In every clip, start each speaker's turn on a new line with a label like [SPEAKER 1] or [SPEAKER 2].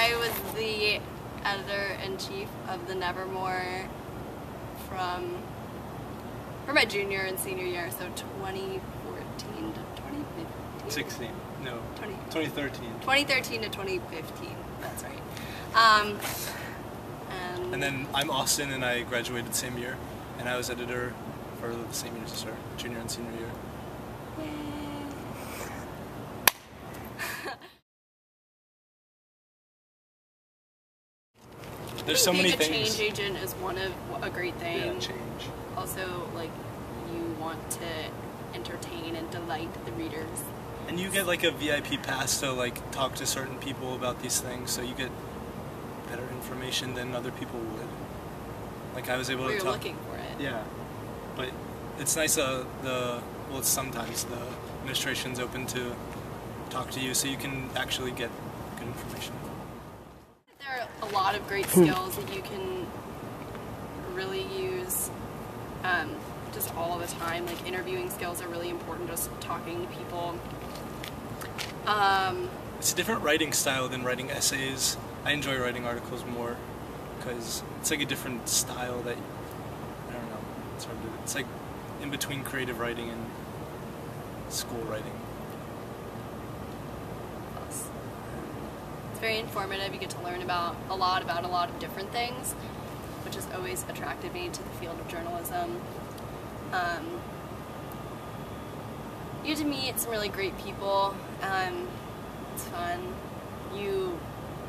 [SPEAKER 1] I was the editor-in-chief of the Nevermore from my junior and senior year, so 2014 to 2015.
[SPEAKER 2] 16. No. 2013.
[SPEAKER 1] 2013 to 2015. That's right.
[SPEAKER 2] And then I'm Austin, and I graduated the same year, and I was editor for the same years as her, junior and senior year. There's so many things.
[SPEAKER 1] Being a change agent is a great thing.
[SPEAKER 2] Yeah, change.
[SPEAKER 1] Also, like, you want to entertain and delight the readers.
[SPEAKER 2] And you get like a VIP pass to like talk to certain people about these things, so you get better information than other people would. Like I was able to
[SPEAKER 1] You're
[SPEAKER 2] talk.
[SPEAKER 1] Looking for it.
[SPEAKER 2] Yeah, but it's nice. Sometimes the administration's open to talk to you, so you can actually get good information.
[SPEAKER 1] There are a lot of great skills that you can really use just all the time. Like interviewing skills are really important, just talking to people.
[SPEAKER 2] It's a different writing style than writing essays. I enjoy writing articles more because it's like a different style that, I don't know, it's like in between creative writing and school writing.
[SPEAKER 1] It's very informative. You get to learn about a lot of different things, which has always attracted me to the field of journalism. You get to meet some really great people. It's fun.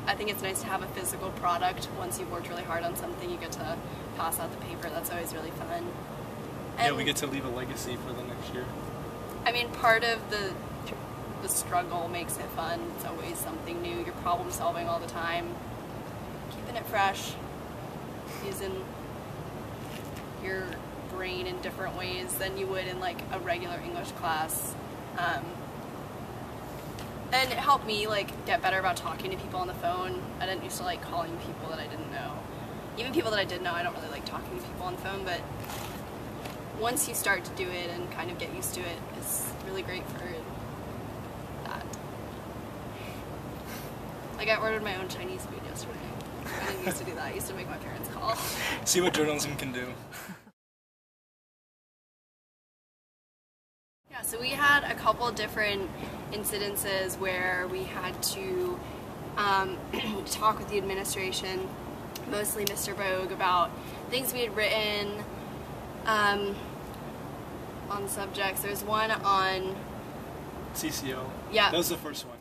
[SPEAKER 1] I think it's nice to have a physical product. Once you've worked really hard on something, you get to pass out the paper. That's always really fun. And
[SPEAKER 2] yeah, we get to leave a legacy for the next year.
[SPEAKER 1] I mean, part of the struggle makes it fun. It's always something new. You're problem solving all the time, keeping it fresh, using your brain in different ways than you would in like a regular English class. And it helped me like get better about talking to people on the phone. I didn't used to like calling people that I didn't know. Even people that I did know, I don't really like talking to people on the phone, but once you start to do it and kind of get used to it, it's really great for that. Like I ordered my own Chinese food yesterday. I didn't used to do that. I used to make my parents call.
[SPEAKER 2] See what journalism can do.
[SPEAKER 1] Yeah, so we had a couple different incidences where we had to talk with the administration, mostly Mr. Vogue, about things we had written on subjects. There's one on
[SPEAKER 2] CCO.
[SPEAKER 1] Yeah.
[SPEAKER 2] That was the first one.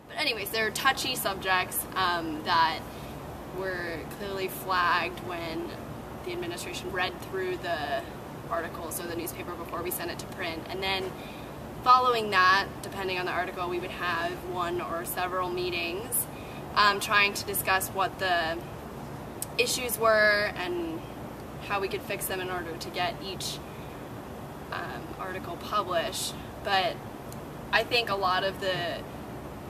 [SPEAKER 1] But anyways, there are touchy subjects that were clearly flagged when the administration read through the articles or the newspaper before we sent it to print. And then following that, depending on the article, we would have one or several meetings trying to discuss what the issues were and how we could fix them in order to get each article published. But I think a lot of the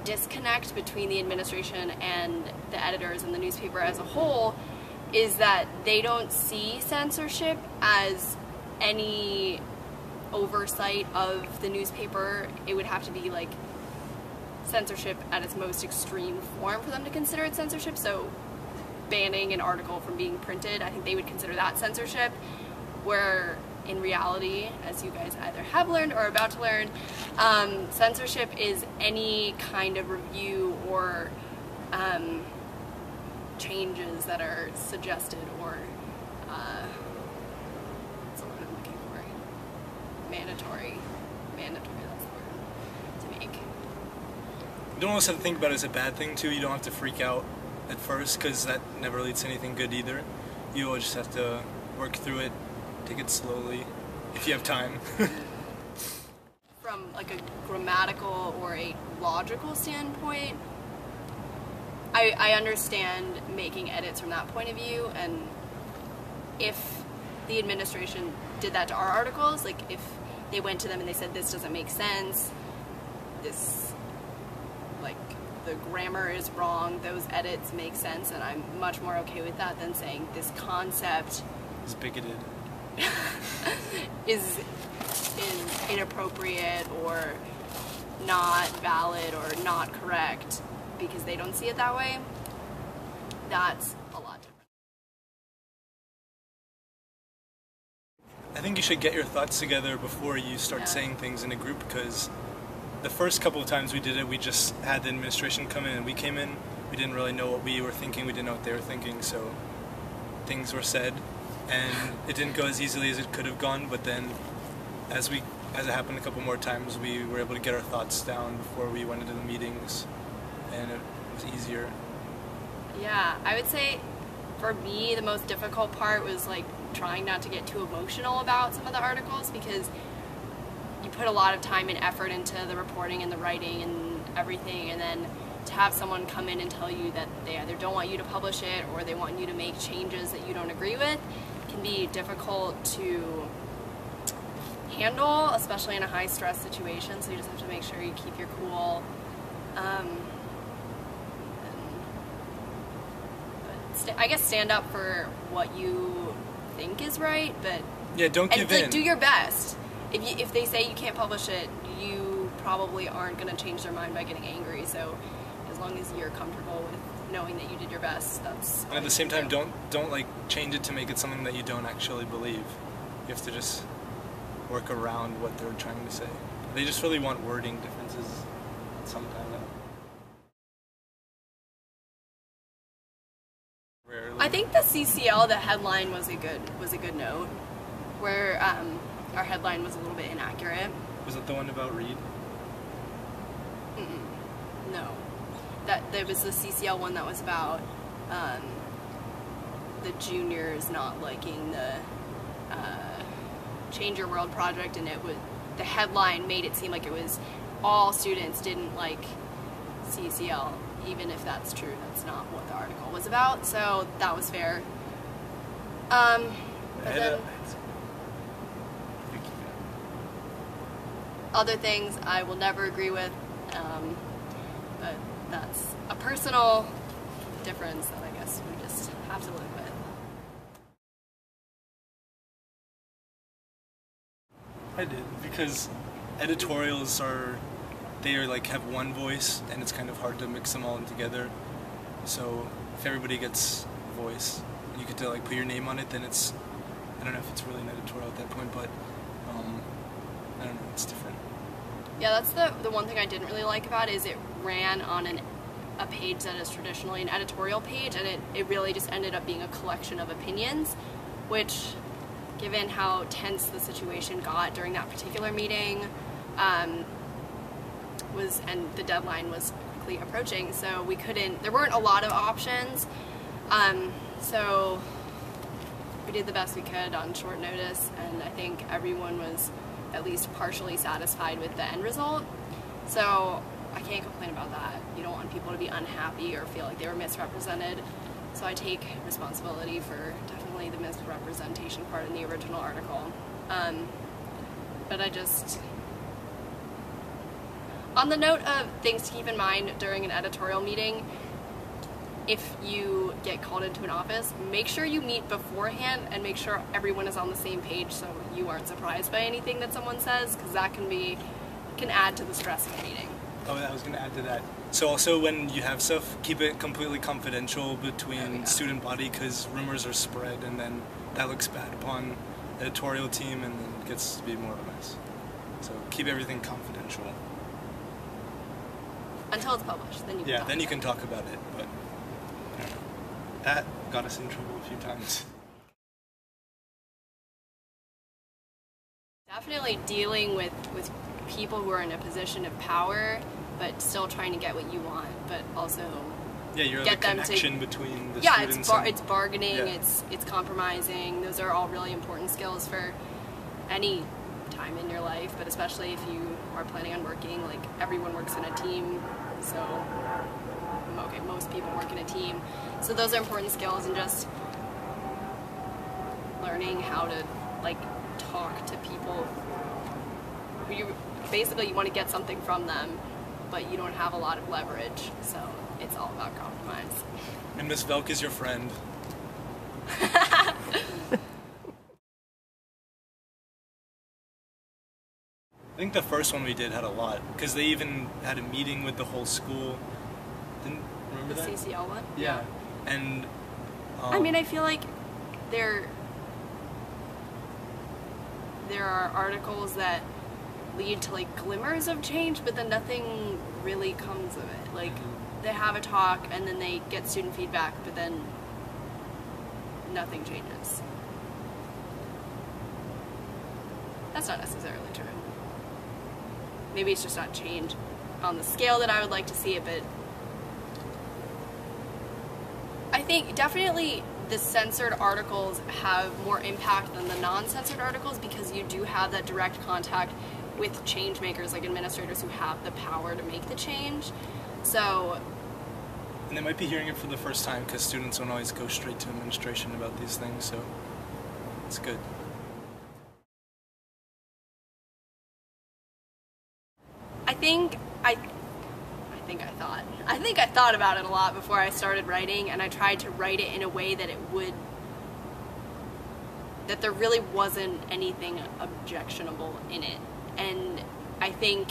[SPEAKER 1] disconnect between the administration and the editors and the newspaper as a whole is that they don't see censorship as any oversight of the newspaper. It would have to be like censorship at its most extreme form for them to consider it censorship. So banning an article from being printed, I think they would consider that censorship, where in reality, as you guys either have learned or are about to learn, censorship is any kind of review or changes that are suggested or what's the word I'm looking for? Mandatory, that's the word, to make.
[SPEAKER 2] You don't always have to think about it as a bad thing too. You don't have to freak out at first, because that never leads to anything good either. You always just have to work through it, take it slowly, if you have time.
[SPEAKER 1] From like a grammatical or a logical standpoint, I understand making edits from that point of view, and if the administration did that to our articles, like if they went to them and they said this doesn't make sense, this, like, the grammar is wrong, those edits make sense, and I'm much more okay with that than saying this concept
[SPEAKER 2] is bigoted.
[SPEAKER 1] is inappropriate or not valid or not correct because they don't see it that way. that's a lot different.
[SPEAKER 2] I think you should get your thoughts together before you start saying things in a group, because the first couple of times we did it, we just had the administration come in and we came in. We didn't really know what we were thinking, we didn't know what they were thinking, so things were said and it didn't go as easily as it could have gone, but then as it happened a couple more times, we were able to get our thoughts down before we went into the meetings, and it was easier.
[SPEAKER 1] Yeah, I would say for me the most difficult part was like trying not to get too emotional about some of the articles, because you put a lot of time and effort into the reporting and the writing and everything, and then to have someone come in and tell you that they either don't want you to publish it or they want you to make changes that you don't agree with can be difficult to handle, especially in a high stress situation, so you just have to make sure you keep your cool. I guess stand up for what you think is right, but
[SPEAKER 2] yeah, don't give in.
[SPEAKER 1] Like, do your best. If they say you can't publish it, you probably aren't going to change their mind by getting angry, so as long as you're comfortable with knowing that you did your best, that's...
[SPEAKER 2] And at the same time, don't like change it to make it something that you don't actually believe. You have to just work around what they're trying to say. They just really want wording differences sometimes. Rarely.
[SPEAKER 1] I think the CCL, the headline was a good note, where our headline was a little bit inaccurate.
[SPEAKER 2] Was it the one about Reed?
[SPEAKER 1] No. There was the CCL one that was about the juniors not liking the Change Your World project, and the headline made it seem like it was all students didn't like CCL, even if that's true. That's not what the article was about, so that was fair. But then other things I will never agree with, but that's a personal difference that I guess we just have to live with.
[SPEAKER 2] I did, because editorials they like have one voice, and it's kind of hard to mix them all in together. So if everybody gets a voice, you get to like put your name on it, then it's, I don't know if it's really an editorial at that point, but I don't know, it's different.
[SPEAKER 1] Yeah, that's the one thing I didn't really like about it, is it ran on a page that is traditionally an editorial page, and it really just ended up being a collection of opinions, which, given how tense the situation got during that particular meeting, and the deadline was quickly approaching, so there weren't a lot of options, so we did the best we could on short notice, and I think everyone was at least partially satisfied with the end result, so I can't complain about that. You don't want people to be unhappy or feel like they were misrepresented, so I take responsibility for definitely the misrepresentation part in the original article. But on the note of things to keep in mind during an editorial meeting, if you get called into an office, make sure you meet beforehand and make sure everyone is on the same page so you aren't surprised by anything that someone says, because that can add to the stress of a meeting.
[SPEAKER 2] Oh, I was going to add to that. So also when you have stuff, keep it completely confidential between student body, because rumors are spread and then that looks bad upon the editorial team and then it gets to be more of a mess. So keep everything confidential.
[SPEAKER 1] Until it's published, then you can
[SPEAKER 2] then you can talk about it, but I don't know. That got us in trouble a few times.
[SPEAKER 1] Definitely dealing with people who are in a position of power, but still trying to get what you want, but also
[SPEAKER 2] you're
[SPEAKER 1] get
[SPEAKER 2] the
[SPEAKER 1] them
[SPEAKER 2] connection between the
[SPEAKER 1] students.
[SPEAKER 2] Yeah,
[SPEAKER 1] it's bargaining, it's compromising. Those are all really important skills for any time in your life, but especially if you are planning on working, like everyone works in a team, so okay, most people work in a team, so those are important skills, and just learning how to like talk to people. You want to get something from them, but you don't have a lot of leverage, so it's all about compromise.
[SPEAKER 2] And Miss Velk is your friend. I think the first one we did had a lot, because they even had a meeting with the whole school. Remember that?
[SPEAKER 1] The CCL one?
[SPEAKER 2] Yeah. And
[SPEAKER 1] I mean, I feel like there are articles that lead to like glimmers of change, but then nothing really comes of it. Like they have a talk and then they get student feedback, but then nothing changes. That's not necessarily true. Maybe it's just not change on the scale that I would like to see it, but I think definitely the censored articles have more impact than the non-censored articles because you do have that direct contact with change makers, like administrators who have the power to make the change. So,
[SPEAKER 2] and they might be hearing it for the first time because students don't always go straight to administration about these things, so it's good. I think I thought about it a lot before I started writing, and I tried to write it in a way that that there really wasn't anything objectionable in it. And I think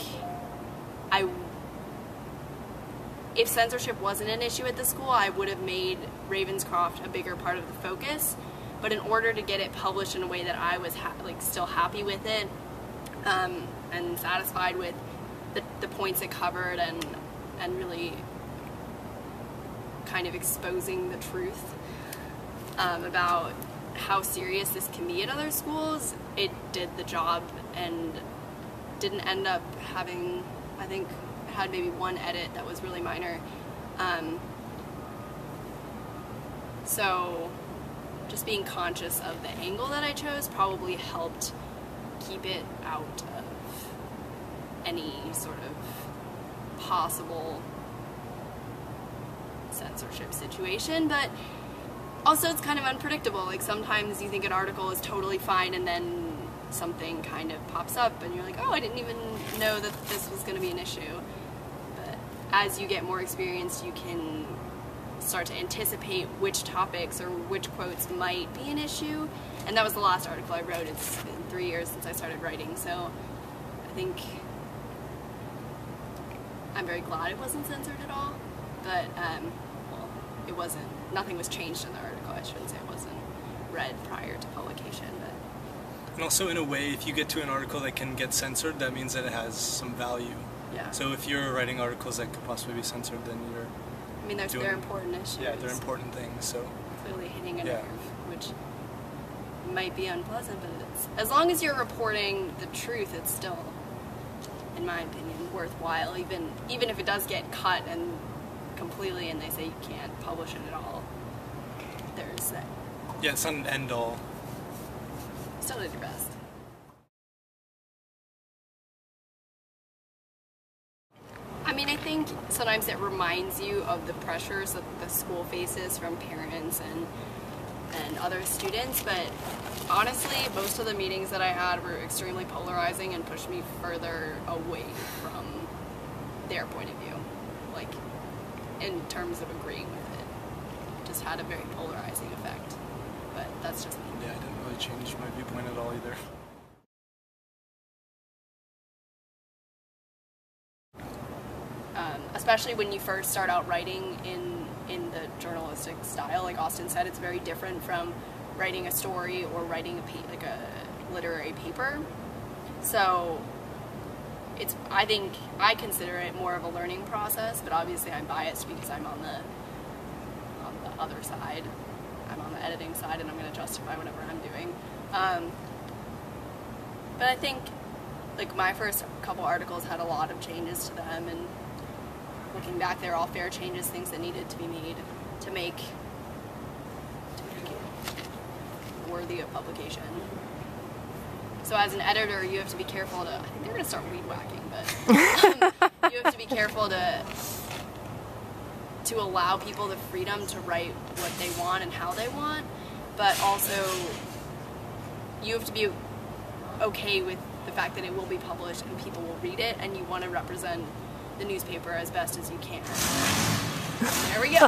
[SPEAKER 2] if censorship wasn't an issue at the school, I would have made Ravenscroft a bigger part of the focus. But in order to get it published in a way that I was still happy with it, and satisfied with the points it covered, and really kind of exposing the truth about how serious this can be at other schools, it did the job and didn't end up having, I think it had maybe one edit that was really minor. So just being conscious of the angle that I chose probably helped keep it out of any sort of possible censorship situation. But also it's kind of unpredictable. Like sometimes you think an article is totally fine and then something kind of pops up and you're like, oh, I didn't even know that this was going to be an issue. But as you get more experience, you can start to anticipate which topics or which quotes might be an issue. And that was the last article I wrote. It's been 3 years since I started writing, so I think I'm very glad it wasn't censored at all. But well, it wasn't. Nothing was changed in the article. I shouldn't say it wasn't read prior to publication. But and also, in a way, if you get to an article that can get censored, that means that it has some value.
[SPEAKER 1] Yeah.
[SPEAKER 2] So if you're writing articles that could possibly be censored, then you're.
[SPEAKER 1] I mean, they're important issues.
[SPEAKER 2] Yeah, they're important things. So
[SPEAKER 1] clearly hitting a nerve, which might be unpleasant, but it's, as long as you're reporting the truth, it's still, in my opinion, worthwhile. Even if it does get cut and completely, and they say you can't publish it at all. There's that.
[SPEAKER 2] Yeah, it's not an end all.
[SPEAKER 1] Still did your best. I mean, I think sometimes it reminds you of the pressures that the school faces from parents and other students, but honestly, most of the meetings that I had were extremely polarizing and pushed me further away from their point of view, like in terms of agreeing with it. It just had a very polarizing effect, but that's just me.
[SPEAKER 2] Yeah, I didn't really change my viewpoint at all either.
[SPEAKER 1] Especially when you first start out writing in the journalistic style, like Austin said, it's very different from writing a story or writing a literary paper. So I think I consider it more of a learning process, but obviously I'm biased because I'm on the other side. I'm on the editing side, and I'm going to justify whatever I'm doing. But I think like my first couple articles had a lot of changes to them, and looking back, they're all fair changes, things that needed to be made to make it worthy of publication. So as an editor, you have to be careful to, I think they're going to start weed whacking, but you have to be careful to allow people the freedom to write what they want and how they want, but also you have to be okay with the fact that it will be published and people will read it, and you want to represent the newspaper as best as you can. There we go.